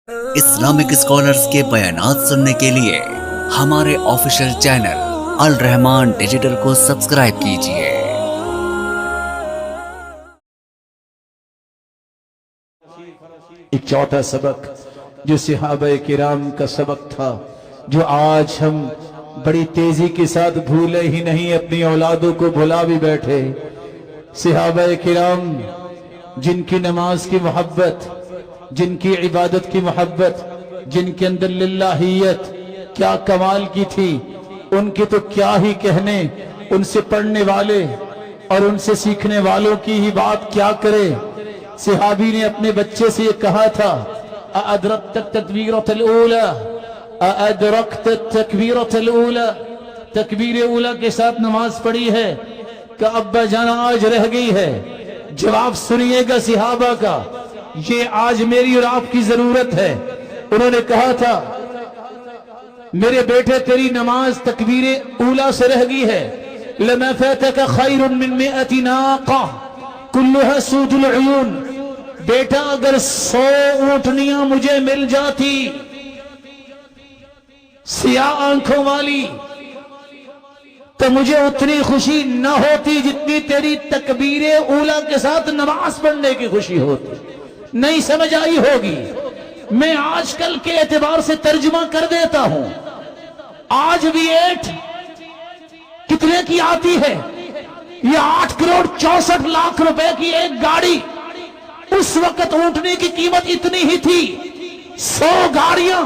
Islamic scholars کے بیانات سننے کے لیے ہمارے آفیشیل چینل الرحمان ڈیجیٹل کو سبسکرائب کیجئے۔ ایک چوتھا سبق جو صحابہ کرام کا سبق تھا، جو آج ہم بڑی تیزی کے ساتھ بھولے ہی نہیں، اپنی اولادوں کو بھلا بھی بیٹھے۔ صحابہ کرام جن کی نماز کی محبت، جن کی عبادت کی محبت، جن کے اندر للہیت کیا کمال کی تھی، ان کے تو کیا ہی کہنے، ان سے پڑھنے والے اور ان سے سیکھنے والوں کی ہی بات کیا کرے۔ صحابی نے اپنے بچے سے یہ کہا تھا، اَأَدْرَكْتَ التَّكْبِيرَةَ الْأُولَى اَأَدْرَكْتَ التَّكْبِيرَةَ الْأُولَى، تکبیر اولا کے ساتھ نماز پڑھی ہے کہ ابا جان آج رہ گئی ہے؟ جواب سنیے گا صحابہ کا، یہ آج میری اور آپ کی ضرورت ہے۔ انہوں نے کہا تھا، میرے بیٹے تیری نماز تکبیر اولا سے رہ گئی ہے، لَمَا فَاتَكَ خَيْرٌ مِّن مِّئَةِ نَاقَةٍ كُلُّهَا سُودُ الْعُيُونِ، بیٹا اگر 100 اونٹنیاں مجھے مل جاتی سیاہ آنکھوں والی تو مجھے اتنی خوشی نہ ہوتی جتنی تیری تکبیر اولا کے ساتھ نماز پڑھنے کی خوشی ہوتی۔ نہیں سمجھ آئی ہوگی، میں آج کل کے اعتبار سے ترجمہ کر دیتا ہوں۔ آج بھی 8 کتنے کی آتی ہے؟ یہ 8 کروڑ 64 لاکھ روپے کی ایک گاڑی، اس وقت اونٹنے کی قیمت اتنی ہی تھی۔ 100 گاڑیاں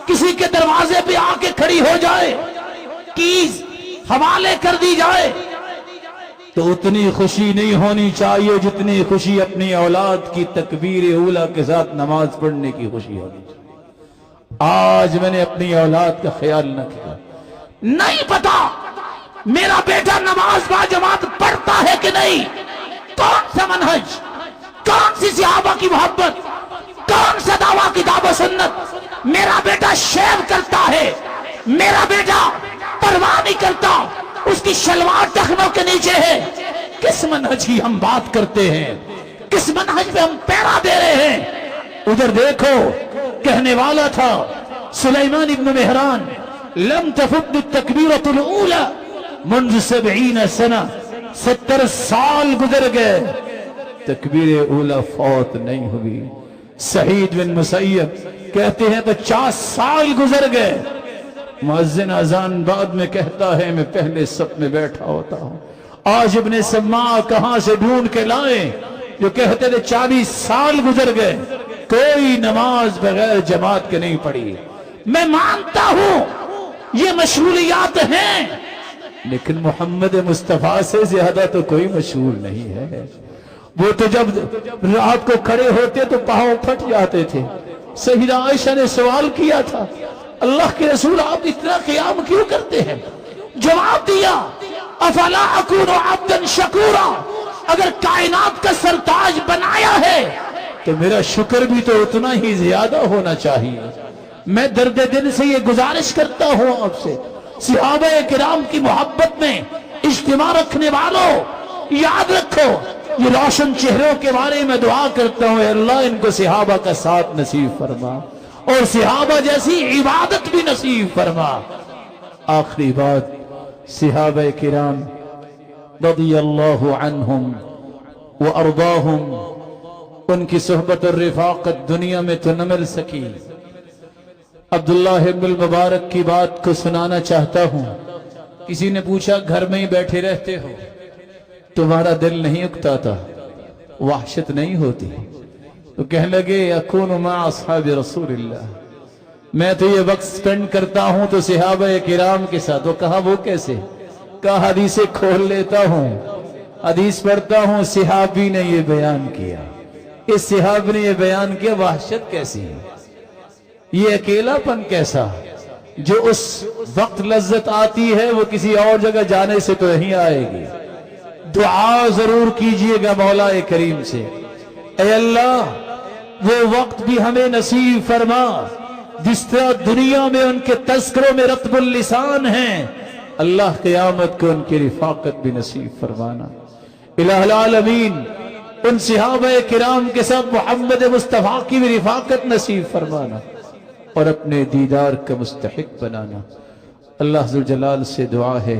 کسی کے دروازے پہ آ کے کھڑی ہو جائے، کیز حوالے کر دی جائے تو اتنی خوشی نہیں ہونی چاہیے جتنی خوشی اپنی اولاد کی تکبیر اولا کے ساتھ نماز پڑھنے کی خوشی ہونی چاہیے۔ آج میں نے اپنی اولاد کا خیال نہ کیا، نہیں پتا میرا بیٹا نماز با جماعت پڑھتا ہے کہ نہیں، کون سا منہج، کون سی صحابہ کی محبت، کون سا دعویٰ کتاب و سنت۔ میرا بیٹا شیو کرتا ہے، میرا بیٹا پرواہ نہیں کرتا، اس کی شلوار ٹخنوں کے نیچے ہے۔ کس منہج کی ہم بات کرتے ہیں، کس منہج پہ ہم پیرا دے رہے ہیں؟ ادھر دیکھو، کہنے والا تھا سلیمان ابن مہران، لم تفد التکبیرۃ الاولی منذ 70 سنہ، 70 سال گزر گئے، تکبیر اولا فوت نہیں ہوئی۔ سعید بن مسیب کہتے ہیں 50 سال گزر گئے، مؤذن اذان بعد میں کہتا ہے میں پہلے صف میں بیٹھا ہوتا ہوں۔ آج ابن سماع کہاں سے ڈھونڈ کے لائیں جو کہتے تھے 40 سال گزر گئے، کوئی نماز بغیر جماعت کے نہیں پڑھی۔ میں مانتا ہوں یہ مشغولیات ہیں، لیکن محمد مصطفیٰ سے زیادہ تو کوئی مشغول نہیں ہے۔ وہ تو جب رات کو کھڑے ہوتے تو پاؤں پھٹ جاتے تھے۔ سیدہ عائشہ نے سوال کیا تھا، اللہ کے رسول آپ اتنا قیام کیوں کرتے ہیں؟ جواب دیا، افلا اکون عبدا شکورا، اگر کائنات کا سرتاج بنایا ہے تو میرا شکر بھی تو اتنا ہی زیادہ ہونا چاہیے۔ میں درد دل سے یہ گزارش کرتا ہوں آپ سے، صحابہ کرام کی محبت میں اجتماع رکھنے والوں، یاد رکھو یہ روشن چہروں کے بارے میں دعا کرتا ہوں، اے اللہ ان کو صحابہ کا ساتھ نصیب فرما اور صحابہ جیسی عبادت بھی نصیب فرما۔ آخری بات، صحابہ کرام رضی اللہ عنہم وارضاہم، ان کی صحبت اور رفاقت دنیا میں تو نہ مل سکی۔ عبداللہ ابن المبارک کی بات کو سنانا چاہتا ہوں۔ کسی نے پوچھا گھر میں ہی بیٹھے رہتے ہو، تمہارا دل نہیں اکتا تھا، وحشت نہیں ہوتی؟ تو کہنے لگے اکون مع اصحاب رسول اللہ، میں تو یہ وقت سپینڈ کرتا ہوں تو صحابہ کرام کے ساتھ۔ وہ کہا وہ کیسے؟ کہا حدیثیں کھول لیتا ہوں، حدیث پڑھتا ہوں، صحابی نے یہ بیان کیا، اس صحابی نے یہ بیان کیا۔ وحشت کیسی ہے، یہ اکیلا پن کیسا؟ جو اس وقت لذت آتی ہے وہ کسی اور جگہ جانے سے تو نہیں آئے گی۔ دعا ضرور کیجئے گا مولا کریم سے، اے اللہ وہ وقت بھی ہمیں نصیب فرما جس طرح دنیا میں ان کے تذکروں میں رطب اللسان ہیں، اللہ قیامت کو ان کی رفاقت بھی نصیب فرمانا۔ الہ العالمین ان صحابہ کرام کے ساتھ محمد مصطفیٰ کی بھی رفاقت نصیب فرمانا اور اپنے دیدار کا مستحق بنانا۔ اللہ ذوالجلال سے دعا ہے،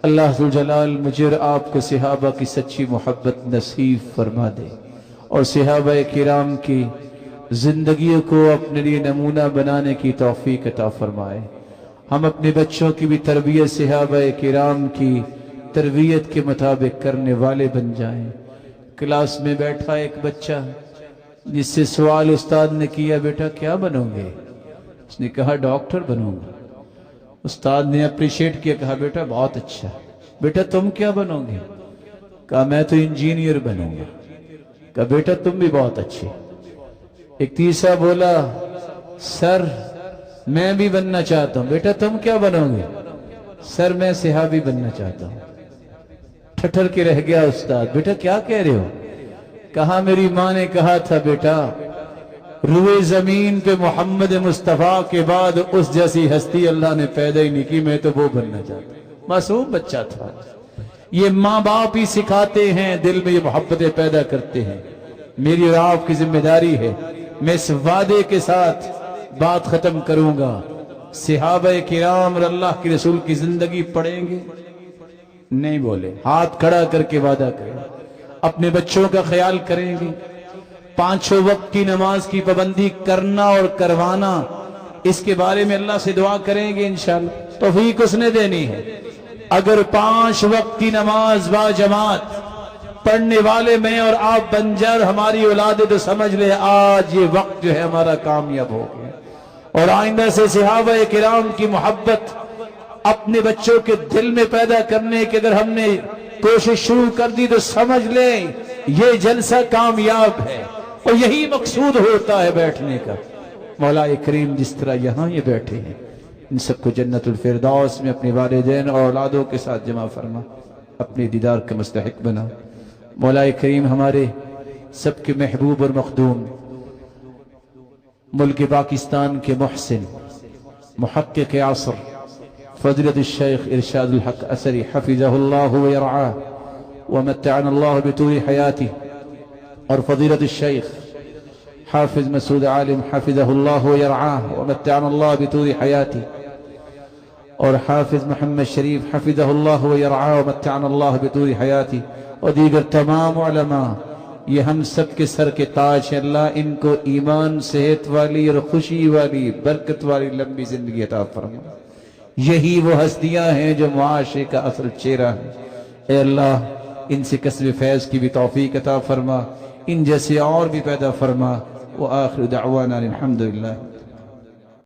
اللہ ذوالجلال مجھے اور آپ کو صحابہ کی سچی محبت نصیب فرما دے اور صحابہ کرام کی زندگیوں کو اپنے لیے نمونہ بنانے کی توفیق عطا فرمائے۔ ہم اپنے بچوں کی بھی تربیت صحابہ کرام کی تربیت کے مطابق کرنے والے بن جائیں۔ کلاس میں بیٹھا ایک بچہ، جس سے سوال استاد نے کیا، بیٹا کیا بنو گے؟ اس نے کہا ڈاکٹر بنوں گا۔ استاد نے اپریشیٹ کیا، کہا بیٹا بہت اچھا، بیٹا تم کیا بنو گے؟ کہا میں تو انجینئر بنوں گا۔ کہا بیٹا تم بھی بہت اچھے۔ ایک تیسرا بولا سر میں بھی بننا چاہتا ہوں۔ بیٹا تم کیا بنو گے؟ سر میں صحابی بننا چاہتا ہوں۔ ٹھٹر کے رہ گیا استاد، بیٹا کیا کہہ رہے ہو؟ کہا میری ماں نے کہا تھا بیٹا روئے زمین پہ محمد مصطفیٰ کے بعد اس جیسی ہستی اللہ نے پیدا ہی نہیں کی، میں تو وہ بننا چاہتا ہوں۔ معصوم بچہ تھا۔ یہ ماں باپ ہی سکھاتے ہیں، دل میں یہ محبتیں پیدا کرتے ہیں۔ میری اور آپ کی ذمہ داری ہے، میں اس وعدے کے ساتھ بات ختم کروں گا، صحابہ کرام اور اللہ کے رسول کی زندگی پڑھیں گے؟ نہیں بولے، ہاتھ کھڑا کر کے وعدہ کریں۔ اپنے بچوں کا خیال کریں گے، 5 وقت کی نماز کی پابندی کرنا اور کروانا، اس کے بارے میں اللہ سے دعا کریں گے انشاءاللہ، توفیق اس نے دینی ہے۔ اگر 5 وقت کی نماز با جماعت پڑھنے والے میں اور آپ بن جائے ہماری اولاد، تو سمجھ لے آج یہ وقت جو ہے ہمارا کامیاب ہو گیا۔ اور آئندہ سے صحابہ کرام کی محبت اپنے بچوں کے دل میں پیدا کرنے کی اگر ہم نے کوشش شروع کر دی تو سمجھ لیں یہ جلسہ کامیاب ہے، اور یہی مقصود ہوتا ہے بیٹھنے کا۔ مولا کریم جس طرح یہاں یہ بیٹھے ہیں، ان سب کو جنت الفردوس میں اپنے والدین اور اولادوں کے ساتھ جمع فرما، اپنے دیدار کا مستحق بنا۔ مولا کریم ہمارے سب کے محبوب اور مخدوم ملک پاکستان کے محسن محقق عصر فضیلت الشیخ ارشاد الحق اثری حفظہ اللہ ویرعاہ ومتعنا اللہ بطول حیاتی، اور فضیلت الشیخ حافظ مسعود عالم حفظہ اللہ ویرعاہ ومتعنا اللہ بطول حیاتی، اور حافظ محمد شریف حفظہ اللہ ویرعاہ ومتعنا اللہ بطول حیاتی، اور دیگر تمام علماء، یہ ہم سب کے سر کے تاج ہیں۔ اللہ ان کو ایمان، صحت والی اور خوشی والی برکت والی لمبی زندگی عطا فرما۔ یہی وہ ہستیاں ہیں جو معاشرے کا اصل چہرہ ہے۔ اے اللہ ان سے کسب فیض کی بھی توفیق عطا فرما، ان جیسے اور بھی پیدا فرما۔ وآخر دعوانا الحمدللہ۔